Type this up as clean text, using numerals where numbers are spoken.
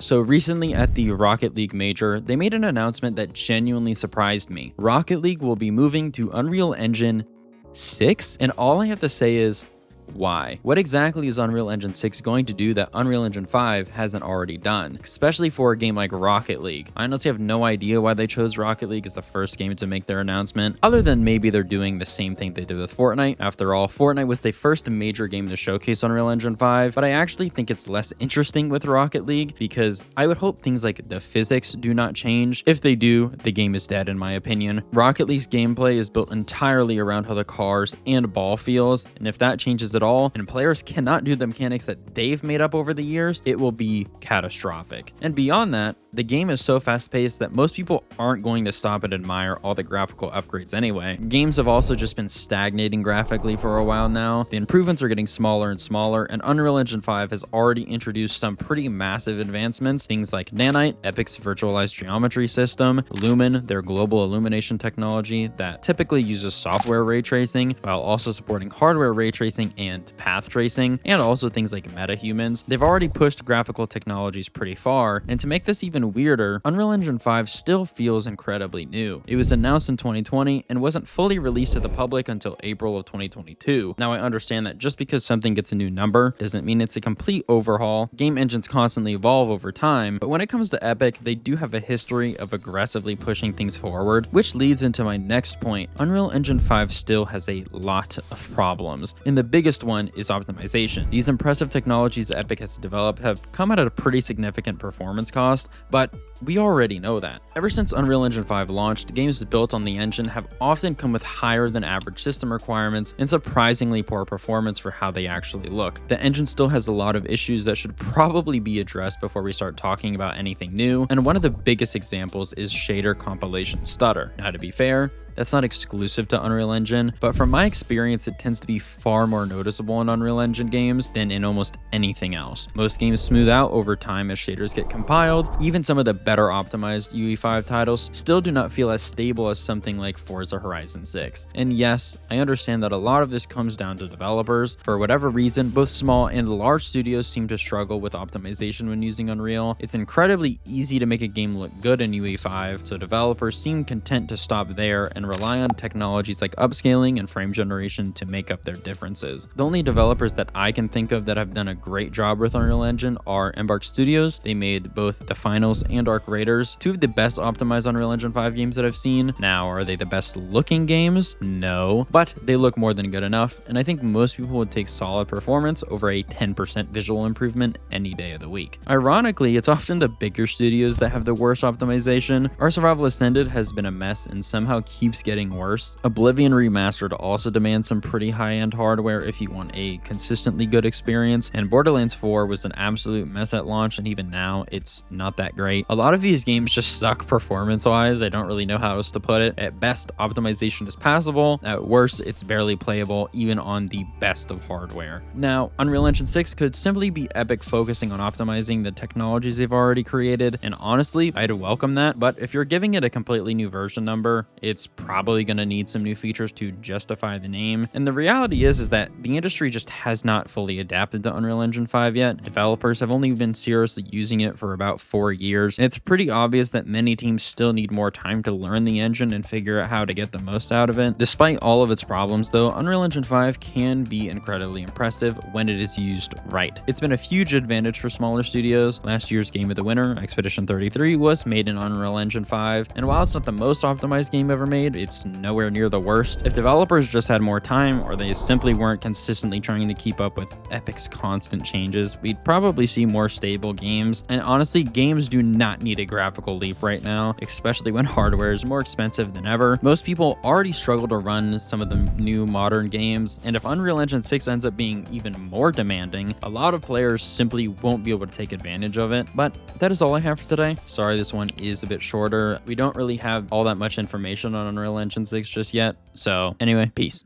So recently at the Rocket League Major, they made an announcement that genuinely surprised me. Rocket League will be moving to Unreal Engine 6, and all I have to say is, why? What exactly is Unreal Engine 6 going to do that Unreal Engine 5 hasn't already done? Especially for a game like Rocket League. I honestly have no idea why they chose Rocket League as the first game to make their announcement, other than maybe they're doing the same thing they did with Fortnite. After all, Fortnite was the first major game to showcase Unreal Engine 5, but I actually think it's less interesting with Rocket League because I would hope things like the physics do not change. If they do, the game is dead in my opinion. Rocket League's gameplay is built entirely around how the cars and ball feels, and if that changes at all, and players cannot do the mechanics that they've made up over the years, it will be catastrophic. And beyond that, the game is so fast-paced that most people aren't going to stop and admire all the graphical upgrades anyway. Games have also just been stagnating graphically for a while now. The improvements are getting smaller and smaller, and Unreal Engine 5 has already introduced some pretty massive advancements, things like Nanite, Epic's virtualized geometry system, Lumen, their global illumination technology that typically uses software ray tracing, while also supporting hardware ray tracing and path tracing, and also things like metahumans. They've already pushed graphical technologies pretty far, and to make this even weirder, Unreal Engine 5 still feels incredibly new. It was announced in 2020 and wasn't fully released to the public until April of 2022. Now I understand that just because something gets a new number doesn't mean it's a complete overhaul. Game engines constantly evolve over time, but when it comes to Epic, they do have a history of aggressively pushing things forward, which leads into my next point. Unreal Engine 5 still has a lot of problems, and the biggest one is optimization. These impressive technologies Epic has developed have come at a pretty significant performance cost, but we already know that. Ever since Unreal Engine 5 launched, games built on the engine have often come with higher than average system requirements and surprisingly poor performance for how they actually look. The engine still has a lot of issues that should probably be addressed before we start talking about anything new, and one of the biggest examples is shader compilation stutter. Now to be fair, that's not exclusive to Unreal Engine, but from my experience, it tends to be far more noticeable in Unreal Engine games than in almost anything else. Most games smooth out over time as shaders get compiled. Even some of the better optimized UE5 titles still do not feel as stable as something like Forza Horizon 6. And yes, I understand that a lot of this comes down to developers. For whatever reason, both small and large studios seem to struggle with optimization when using Unreal. It's incredibly easy to make a game look good in UE5, so developers seem content to stop there and rely on technologies like upscaling and frame generation to make up their differences. The only developers that I can think of that have done a great job with Unreal Engine are Embark Studios. They made both The Finals and Arc Raiders, two of the best optimized Unreal Engine 5 games that I've seen. Now, are they the best looking games? No, but they look more than good enough, and I think most people would take solid performance over a 10% visual improvement any day of the week. Ironically, it's often the bigger studios that have the worst optimization. Our Survival Ascended has been a mess and somehow keeps getting worse. Oblivion Remastered also demands some pretty high-end hardware if you want a consistently good experience, and Borderlands 4 was an absolute mess at launch, and even now it's not that great. A lot of these games just suck performance-wise. I don't really know how else to put it. At best, optimization is passable. At worst, it's barely playable even on the best of hardware. Now, Unreal Engine 6 could simply be Epic focusing on optimizing the technologies they've already created, and honestly, I'd welcome that, but if you're giving it a completely new version number, it's probably going to need some new features to justify the name. And the reality is that the industry just has not fully adapted to Unreal Engine 5 yet. Developers have only been seriously using it for about 4 years, and it's pretty obvious that many teams still need more time to learn the engine and figure out how to get the most out of it. Despite all of its problems though, Unreal Engine 5 can be incredibly impressive when it is used right. It's been a huge advantage for smaller studios. Last year's Game of the Winter, Expedition 33, was made in Unreal Engine 5, and while it's not the most optimized game ever made, it's nowhere near the worst. If developers just had more time, or they simply weren't consistently trying to keep up with Epic's constant changes, we'd probably see more stable games. And honestly, games do not need a graphical leap right now, especially when hardware is more expensive than ever. Most people already struggle to run some of the new modern games, and if Unreal Engine 6 ends up being even more demanding, a lot of players simply won't be able to take advantage of it. But that is all I have for today. Sorry this one is a bit shorter. We don't really have all that much information on Unreal Engine 6 just yet. So anyway, peace.